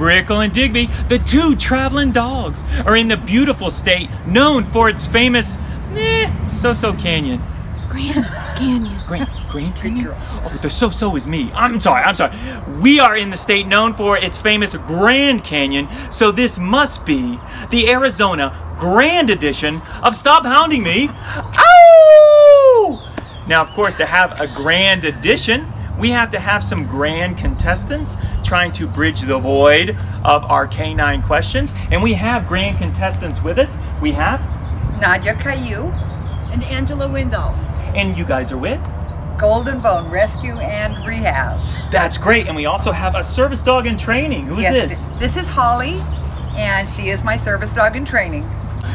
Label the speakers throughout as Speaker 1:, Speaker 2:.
Speaker 1: Brickle and Digby, the two traveling dogs, are in the beautiful state known for its famous, so-so canyon.
Speaker 2: Grand Canyon.
Speaker 1: Grand Canyon? Oh, the so-so is me. I'm sorry. We are in the state known for its famous Grand Canyon, so this must be the Arizona Grand Edition of Stop Hounding Me. Ow! Now, of course, to have a Grand Edition, we have to have some grand contestants trying to bridge the void of our canine questions. And we have grand contestants with us. We have
Speaker 3: Nadia Caillou
Speaker 2: And Angela Windolf.
Speaker 1: And you guys are with
Speaker 3: Golden Bone Rescue and Rehab.
Speaker 1: That's great. And we also have a service dog in training. Who is this?
Speaker 3: This is Holly, and she is my service dog in training.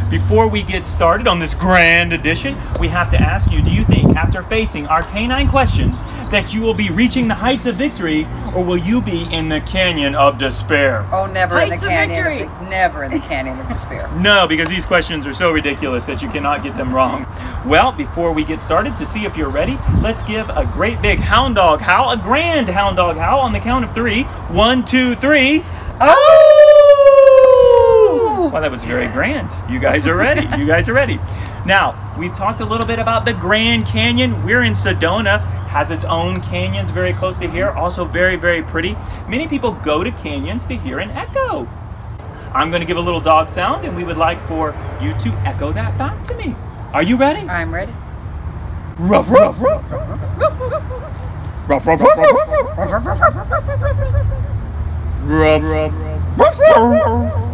Speaker 1: Before we get started on this grand edition, we have to ask you, do you think after facing our canine questions that you will be reaching the heights of victory, or will you be in the canyon of despair?
Speaker 3: Oh, never
Speaker 2: Heights
Speaker 3: in the
Speaker 2: of
Speaker 3: canyon.
Speaker 2: victory.
Speaker 3: Never in the canyon of despair.
Speaker 1: No, because these questions are so ridiculous that you cannot get them wrong. Well, before we get started, to see if you're ready, let's give a great big hound dog howl, a grand hound dog howl on the count of 3. 1, 2, 3. Oh! Well, that was very grand. You guys are ready. You guys are ready. Now, we've talked a little bit about the Grand Canyon. We're in Sedona. Has its own canyons very close to here. Also very, very pretty. Many people go to canyons to hear an echo. I'm going to give a little dog sound, and we would like for you to echo that back to me. Are you ready?
Speaker 3: I'm ready.
Speaker 1: Ruff, ruff, ruff. Ruff, ruff, ruff, ruff. Ruff, ruff, ruff.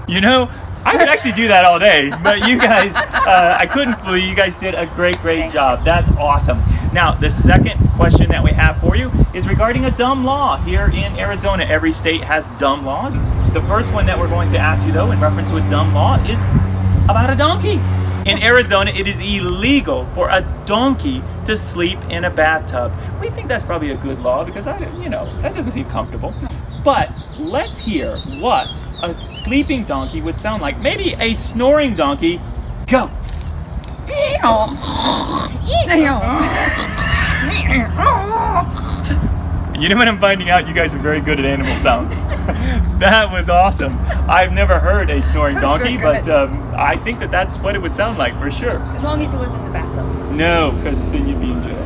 Speaker 1: You know, I could actually do that all day, but you guys, I couldn't believe you guys did a great job. That's awesome. Now, the second question that we have for you is regarding a dumb law here in Arizona. Every state has dumb laws. The first one that we're going to ask you, though, in reference to a dumb law is about a donkey. In Arizona, it is illegal for a donkey to sleep in a bathtub. We think that's probably a good law because, that doesn't seem comfortable. But let's hear what a sleeping donkey would sound like. Maybe a snoring donkey. Go. You know what I'm finding out? You guys are very good at animal sounds. That was awesome. I've never heard a snoring donkey, but I think that's what it would sound like for sure.
Speaker 2: As long as it wasn't in the bathtub.
Speaker 1: No, because then you'd be in jail.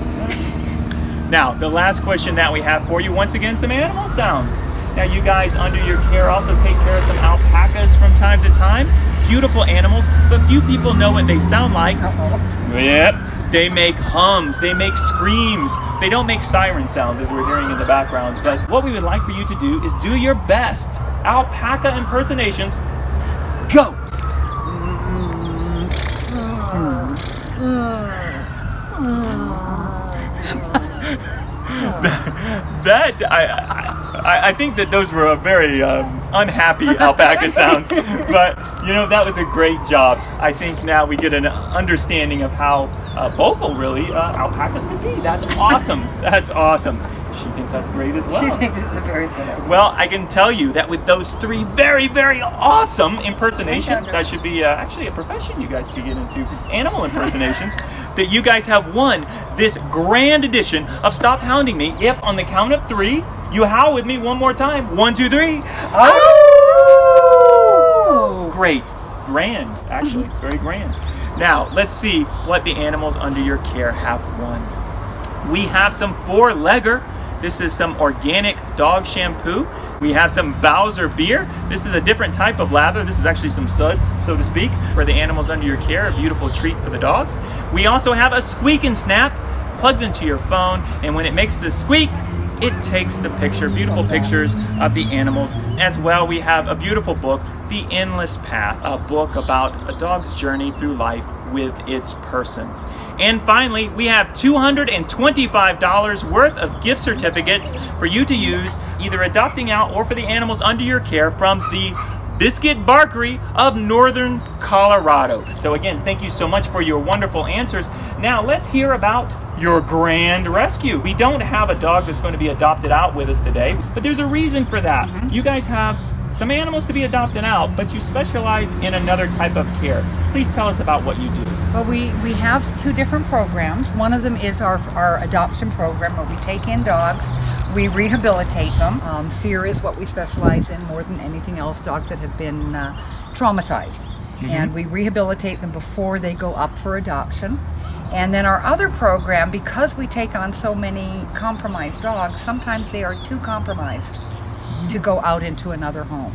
Speaker 1: Now, the last question that we have for you, once again, some animal sounds. Now, you guys under your care also take care of some alpacas from time to time. Beautiful animals, but few people know what they sound like. Yep. They make hums, they make screams. They don't make siren sounds as we're hearing in the background. But what we would like for you to do is do your best alpaca impersonations. Go! I think that those were a very unhappy alpaca sounds, but that was a great job. I think now we get an understanding of how vocal really alpacas could be. That's awesome. That's awesome. She thinks that's great as well.
Speaker 3: She thinks it's a very good.
Speaker 1: Well, I can tell you that with those 3 very, very awesome impersonations, that should be actually a profession you guys could get into, animal impersonations, that you guys have won this grand edition of Stop Hounding Me. If on the count of 3, you howl with me one more time. 1, 2, 3. Oh! Great. Grand, actually. Very grand. Now, let's see what the animals under your care have won. We have some 4-legger. This is some organic dog shampoo. We have some Bowser beer. This is a different type of lather. This is actually some suds, so to speak, for the animals under your care. A beautiful treat for the dogs. We also have a Squeak and Snap. Plugs into your phone, and when it makes the squeak, it takes the picture, beautiful pictures of the animals. As well, we have a beautiful book, The Endless Path, a book about a dog's journey through life with its person. And finally, we have $225 worth of gift certificates for you to use, either adopting out or for the animals under your care, from the Biscuit Barkery of Northern Colorado. So again, thank you so much for your wonderful answers. Now let's hear about your grand rescue. We don't have a dog that's going to be adopted out with us today, but there's a reason for that. You guys have some animals to be adopted out, but you specialize in another type of care. Please tell us about what you do.
Speaker 3: Well, we have 2 different programs. One of them is our adoption program, where we take in dogs, we rehabilitate them. Fear is what we specialize in more than anything else, dogs that have been traumatized. And we rehabilitate them before they go up for adoption. And then our other program, because we take on so many compromised dogs, sometimes they are too compromised to go out into another home.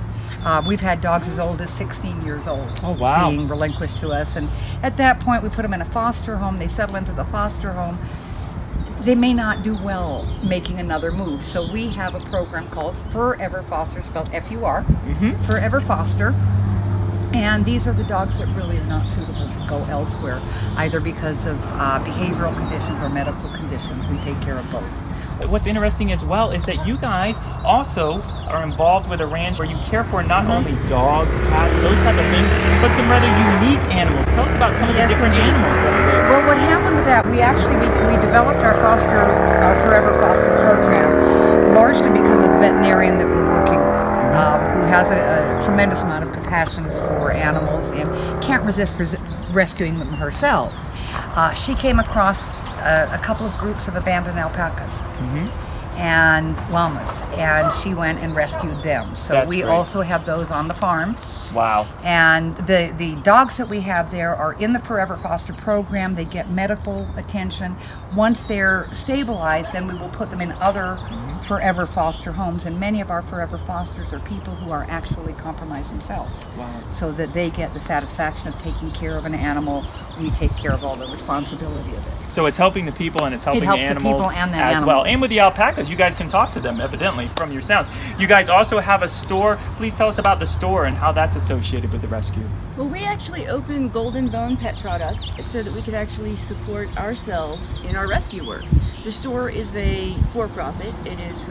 Speaker 3: We've had dogs as old as 16 years old being relinquished to us, and at that point we put them in a foster home. They settle into the foster home. They may not do well making another move, so we have a program called Forever Foster, spelled F-U-R, Forever Foster. And these are the dogs that really are not suitable to go elsewhere, either because of behavioral conditions or medical conditions. We take care of both.
Speaker 1: What's interesting as well is that you guys also are involved with a ranch where you care for not only dogs, cats, those type of things, but some rather unique animals. Tell us about some of the different animals that are there.
Speaker 3: Well, what happened with that, we developed our Forever Foster program largely because of the veterinarian that we're working with, who has a tremendous amount of compassion for animals and can't resist rescuing them herself. She came across a couple of groups of abandoned alpacas and llamas, and she went and rescued them. So
Speaker 1: That's
Speaker 3: we
Speaker 1: great.
Speaker 3: also have those on the farm.
Speaker 1: Wow.
Speaker 3: And the dogs that we have there are in the Forever Foster program. They get medical attention. Once they're stabilized, then we will put them in other Forever Foster homes. And many of our Forever Fosters are people who are actually compromised themselves.
Speaker 1: Wow.
Speaker 3: So that they get the satisfaction of taking care of an animal. We take care of all the responsibility of it.
Speaker 1: So it's helping the people and it's helping
Speaker 3: helps
Speaker 1: the
Speaker 3: the
Speaker 1: animals
Speaker 3: people and the
Speaker 1: as
Speaker 3: animals.
Speaker 1: well. And with the alpacas, you guys can talk to them, evidently, from your sounds. You guys also have a store. Please tell us about the store and how that's associated with the rescue.
Speaker 2: Well, we actually opened Golden Bone Pet Products so that we could actually support ourselves in our rescue work. The store is a for-profit. It is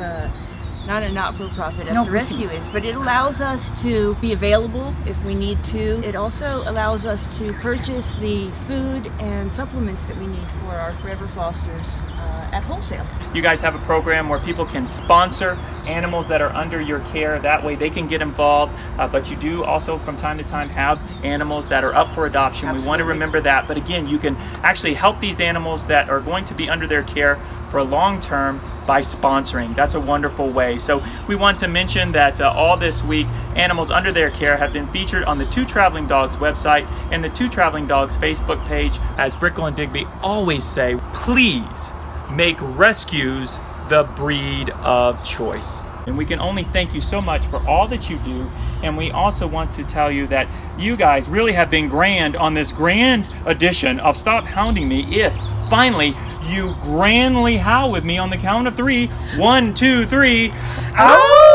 Speaker 2: not a not-for-profit as the rescue is, but it allows us to be available if we need to. It also allows us to purchase the food and supplements that we need for our Forever Fosters at wholesale.
Speaker 1: You guys have a program where people can sponsor animals that are under your care. That way they can get involved, but you do also from time to time have animals that are up for adoption.
Speaker 3: Absolutely.
Speaker 1: We want to remember that, but again, you can actually help these animals that are going to be under their care for a long term by sponsoring. That's a wonderful way. So we want to mention that all this week, animals under their care have been featured on the Two Traveling Dogs website and the Two Traveling Dogs Facebook page. As Brickle and Digby always say, please make rescues the breed of choice. And we can only thank you so much for all that you do. And we also want to tell you that you guys really have been grand on this grand edition of Stop Hounding Me if finally you grandly howl with me on the count of 3. 1, 2, 3. Ow!